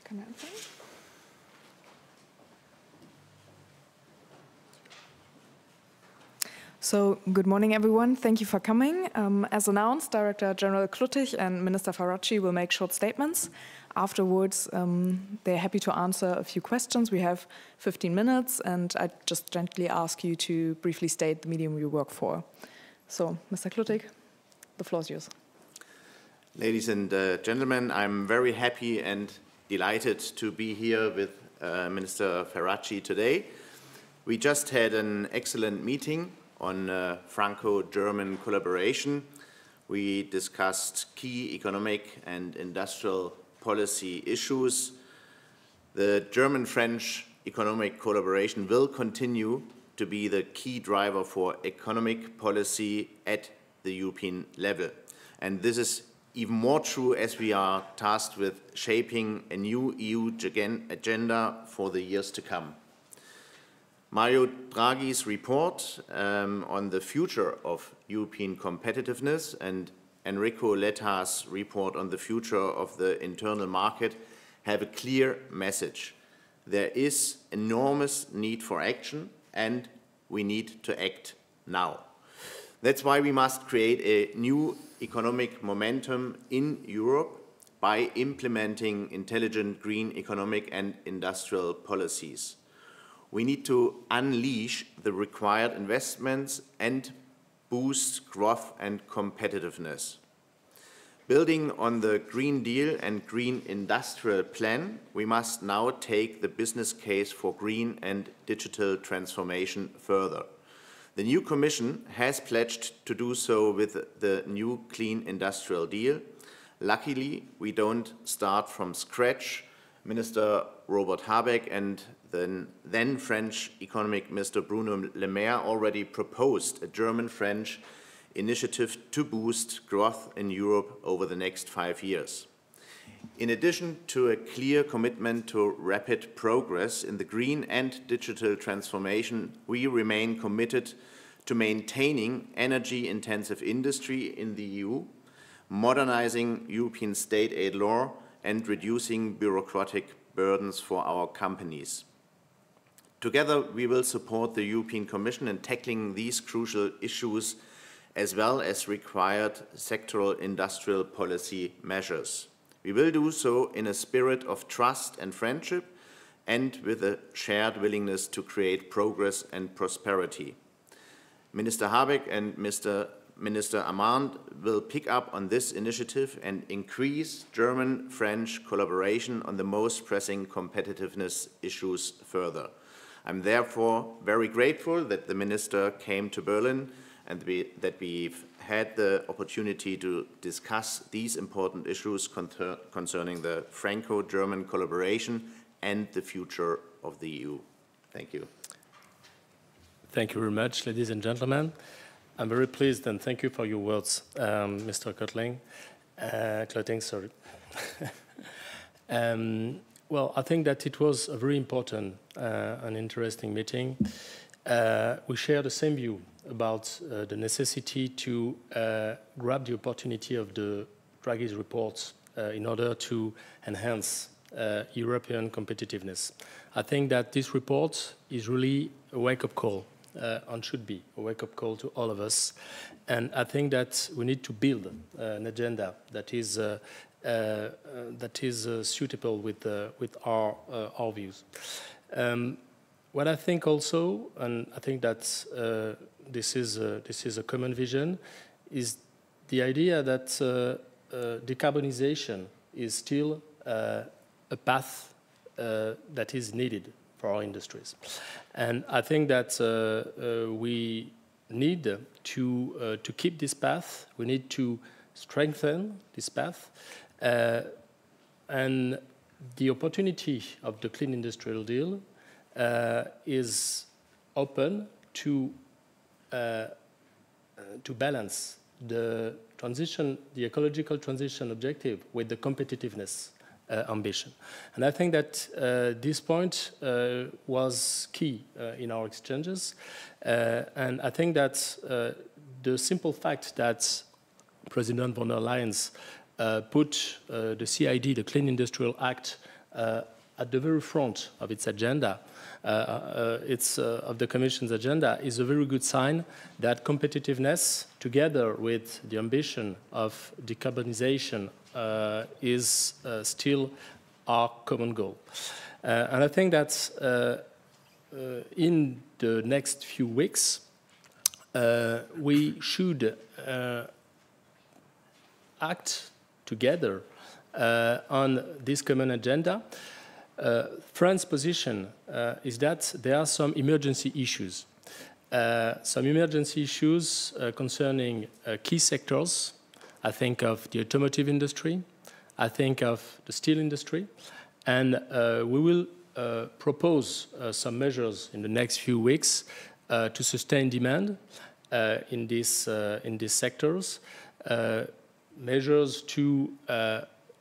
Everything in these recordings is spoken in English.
Kann er anfangen? So, good morning, everyone. Thank you for coming. As announced, Director General Kluttig and Minister Ferracci will make short statements. Afterwards, they're happy to answer a few questions. We have 15 minutes, and I just gently ask you to briefly state the medium you work for. So, Mr. Kluttig, the floor is yours. Ladies and gentlemen, I'm very happy and delighted to be here with Minister Ferracci today. We just had an excellent meeting on Franco-German collaboration. We discussed key economic and industrial policy issues. The German-French economic collaboration will continue to be the key driver for economic policy at the European level. And this is even more true as we are tasked with shaping a new EU agenda for the years to come. Mario Draghi's report on the future of European competitiveness and Enrico Letta's report on the future of the internal market have a clear message. There is enormous need for action, and we need to act now. That's why we must create a new economic momentum in Europe by implementing intelligent green economic and industrial policies. We need to unleash the required investments and boost growth and competitiveness. Building on the Green Deal and Green Industrial Plan, we must now take the business case for green and digital transformation further. The new Commission has pledged to do so with the new Clean Industrial Deal. Luckily, we don't start from scratch. Minister Robert Habeck and the then French Economic Minister Bruno Le Maire already proposed a German-French initiative to boost growth in Europe over the next 5 years. In addition to a clear commitment to rapid progress in the green and digital transformation, we remain committed to maintaining energy-intensive industry in the EU, modernizing European state aid law, and reducing bureaucratic burdens for our companies. Together, we will support the European Commission in tackling these crucial issues as well as required sectoral industrial policy measures. We will do so in a spirit of trust and friendship and with a shared willingness to create progress and prosperity. Minister Habeck and Minister Armand will pick up on this initiative and increase German-French collaboration on the most pressing competitiveness issues further. I'm therefore very grateful that the Minister came to Berlin and that we've had the opportunity to discuss these important issues concerning the Franco-German collaboration and the future of the EU. Thank you. Thank you very much, ladies and gentlemen. I'm very pleased and thank you for your words, Mr. Kluttig, sorry. Well, I think that it was a very important and interesting meeting. We share the same view about the necessity to grab the opportunity of the Draghi's reports in order to enhance European competitiveness. I think that this report is really a wake-up call and should be a wake-up call to all of us. And I think that we need to build an agenda that is suitable with our views. What I think also, and I think that this is a common vision, is the idea that decarbonization is still a path that is needed for our industries. And I think that we need to keep this path, we need to strengthen this path, and the opportunity of the Clean Industrial Deal is open to balance the transition, the ecological transition objective with the competitiveness ambition. And I think that this point was key in our exchanges. And I think that the simple fact that President von der Leyen put the CID, the Clean Industrial Act, at the very front of its agenda, of the Commission's agenda, is a very good sign that competitiveness, together with the ambition of decarbonization, is still our common goal. And I think that in the next few weeks, we should act together on this common agenda. France's position is that there are some emergency issues. Concerning key sectors. I think of the automotive industry, I think of the steel industry, and we will propose some measures in the next few weeks to sustain demand in these sectors, measures to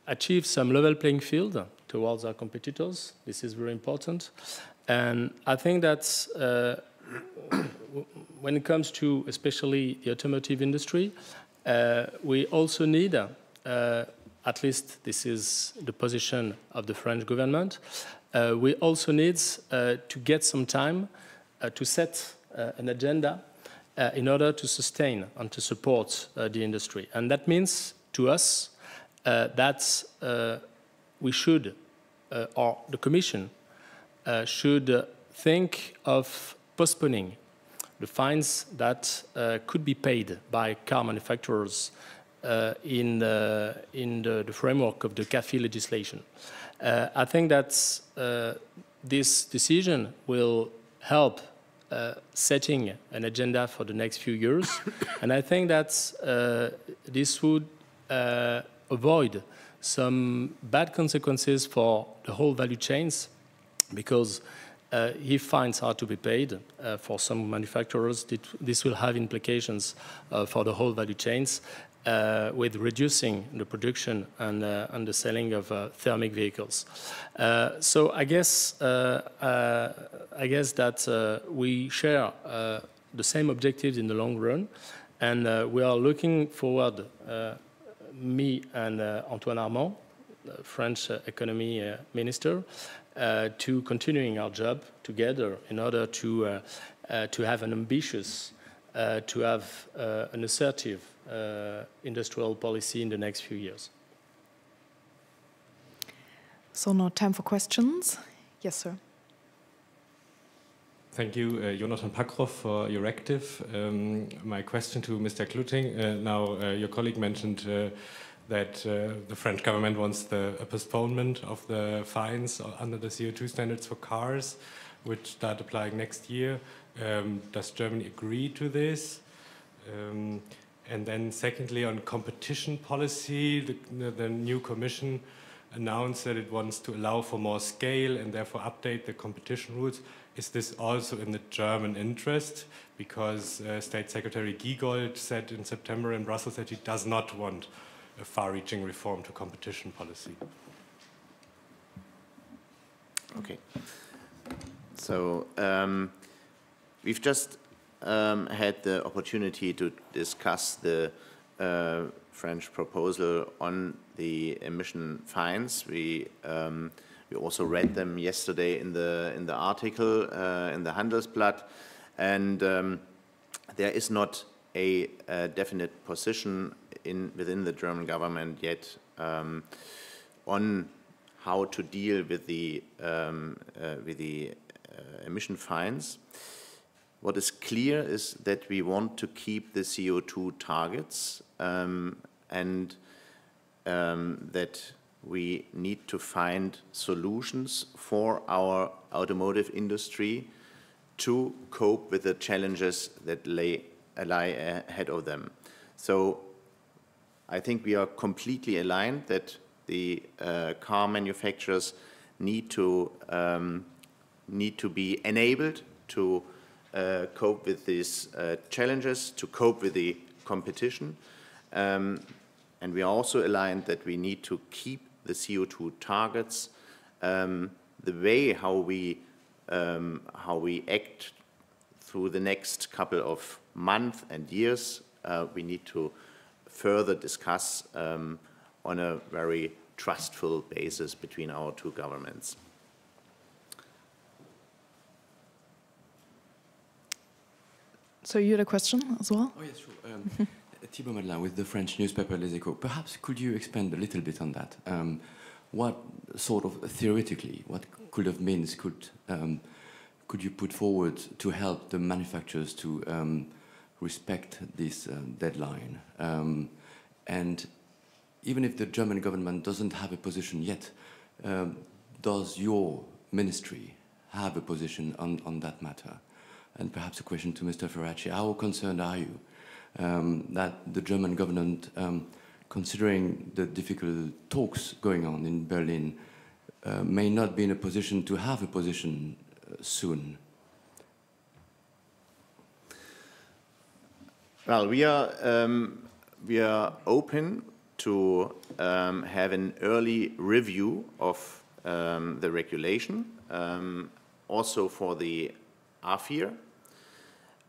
achieve some level playing field towards our competitors. This is very important. And I think that when it comes to especially the automotive industry, we also need, at least this is the position of the French government, we also need to get some time to set an agenda in order to sustain and to support the industry. And that means to us that we should, or the Commission should think of postponing the fines that could be paid by car manufacturers in the framework of the CAFE legislation. I think that this decision will help setting an agenda for the next few years, and I think that this would avoid some bad consequences for the whole value chains, because if fines are to be paid for some manufacturers, this will have implications for the whole value chains, with reducing the production and the selling of thermic vehicles. So I guess that we share the same objectives in the long run, and we are looking forward, me and Antoine Armand, French economy minister, to continuing our job together in order to have an ambitious, to have an assertive industrial policy in the next few years. So now time for questions. Yes, sir. Thank you, Jonathan Pakroff, for your active. My question to Mr. Kluttig. Now, your colleague mentioned that the French government wants a postponement of the fines under the CO2 standards for cars, which start applying next year. Does Germany agree to this? And then secondly, on competition policy, the new Commission announced that it wants to allow for more scale and therefore update the competition rules. Is this also in the German interest? Because State Secretary Giegold said in September in Brussels that he does not want a far-reaching reform to competition policy. Okay. So we've just had the opportunity to discuss the French proposal on the emission fines. We also read them yesterday in the article in the Handelsblatt, and there is not a definite position within the German government yet on how to deal with the emission fines. what is clear is that we want to keep the CO2 targets and that we need to find solutions for our automotive industry to cope with the challenges that lie ahead of them. So I think we are completely aligned that the car manufacturers need to be enabled to cope with these challenges, to cope with the competition. And we are also aligned that we need to keep the CO2 targets. The way how we act through the next couple of months and years, we need to further discuss on a very trustful basis between our two governments. So you had a question as well? Oh, yes, sure. Thibault Madelin with the French newspaper Les Echos. Perhaps could you expand a little bit on that? What sort of, theoretically, what could have means could you put forward to help the manufacturers to respect this deadline? And even if the German government doesn't have a position yet, does your ministry have a position on that matter? And perhaps a question to Mr. Ferracci. How concerned are you that the German government, considering the difficult talks going on in Berlin, may not be in a position to have a position soon? Well, we are open to have an early review of the regulation, also for the Hier.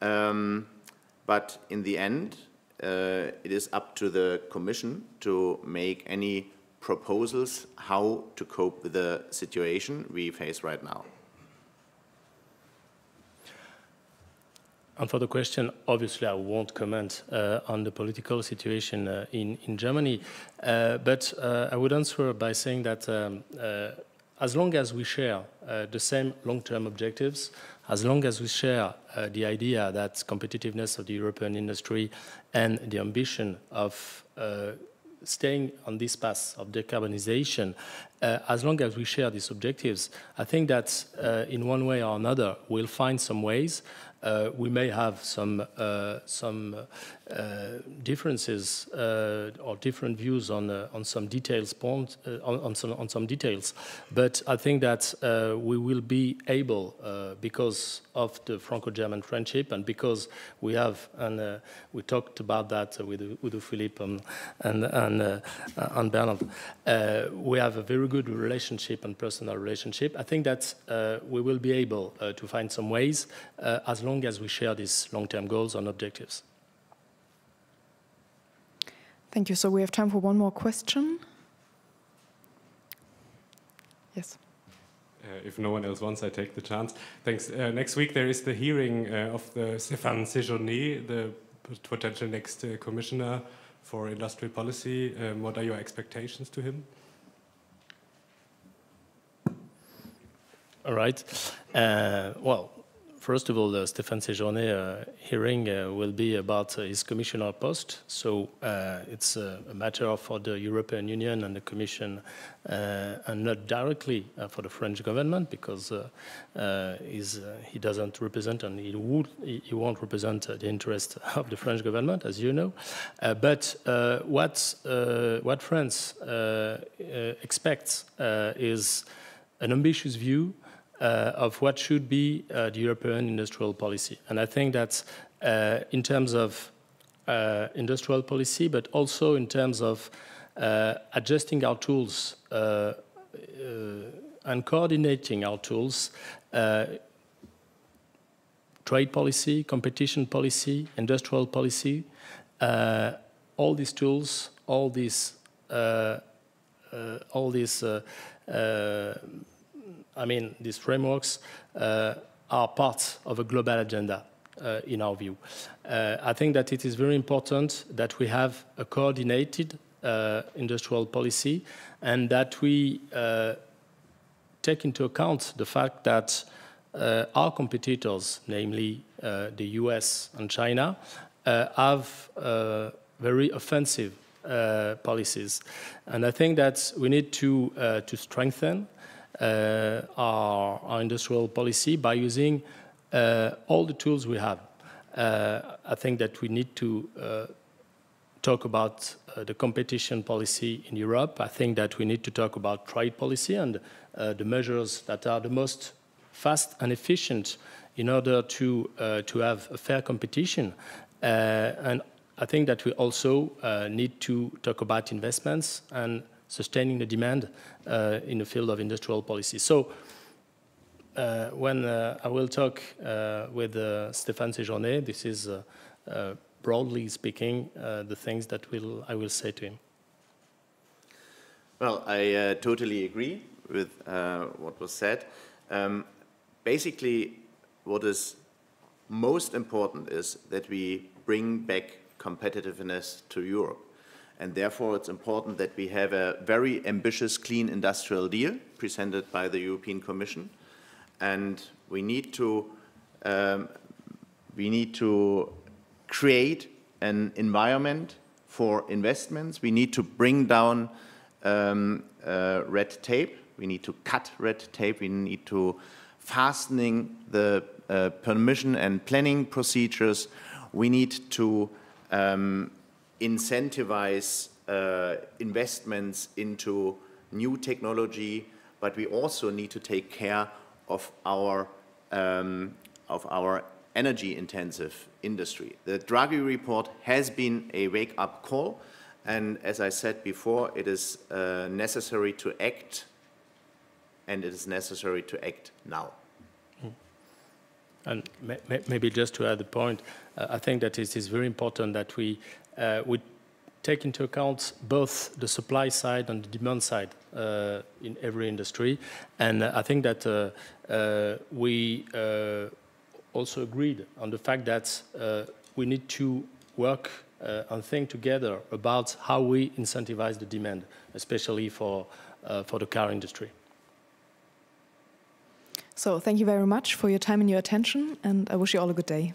But in the end, it is up to the Commission to make any proposals how to cope with the situation we face right now. And for the question, obviously I won't comment on the political situation in Germany, but I would answer by saying that as long as we share the same long-term objectives, as long as we share the idea that competitiveness of the European industry and the ambition of staying on this path of decarbonization, as long as we share these objectives, I think that in one way or another we'll find some ways. We may have some differences or different views on some details, on some details, but I think that we will be able, because of the Franco-German friendship and because we have, and we talked about that with Udo Philipp and Bernhard, we have a very good relationship and personal relationship. I think that we will be able to find some ways as long as we share these long-term goals and objectives. Thank you. So we have time for one more question. Yes. If no one else wants, I take the chance. Thanks. Next week there is the hearing of the Stéphane Séjourné, the potential next commissioner for industrial policy. What are your expectations to him? All right. Well, first of all, the Stéphane Séjourné hearing will be about his commissioner post. So it's a matter for the European Union and the Commission, and not directly for the French government, because he doesn't represent, and he won't represent the interest of the French government, as you know. But what France expects is an ambitious view of what should be the European industrial policy. And I think that in terms of industrial policy, but also in terms of adjusting our tools and coordinating our tools, trade policy, competition policy, industrial policy, all these tools, all these these frameworks are part of a global agenda, in our view. I think that it is very important that we have a coordinated industrial policy, and that we take into account the fact that our competitors, namely the US and China, have very offensive policies. And I think that we need to strengthen our industrial policy by using all the tools we have. I think that we need to talk about the competition policy in Europe. I think that we need to talk about trade policy and the measures that are the most fast and efficient in order to have a fair competition. And I think that we also need to talk about investments and sustaining the demand in the field of industrial policy. So when I will talk with Stéphane Séjourné, this is broadly speaking the things that I will say to him. Well, I totally agree with what was said. Basically, what is most important is that we bring back competitiveness to Europe. And therefore, it's important that we have a very ambitious clean industrial deal presented by the European Commission. And we need to create an environment for investments. We need to bring down red tape. We need to cut red tape. We need to fastening the permission and planning procedures. We need to incentivize investments into new technology, but we also need to take care of our energy-intensive industry. The Draghi report has been a wake-up call, and as I said before, it is necessary to act, and it is necessary to act now. And maybe just to add a point, I think that it is very important that we take into account both the supply side and the demand side in every industry. And I think that we also agreed on the fact that we need to work and think together about how we incentivize the demand, especially for the car industry. So thank you very much for your time and your attention, and I wish you all a good day.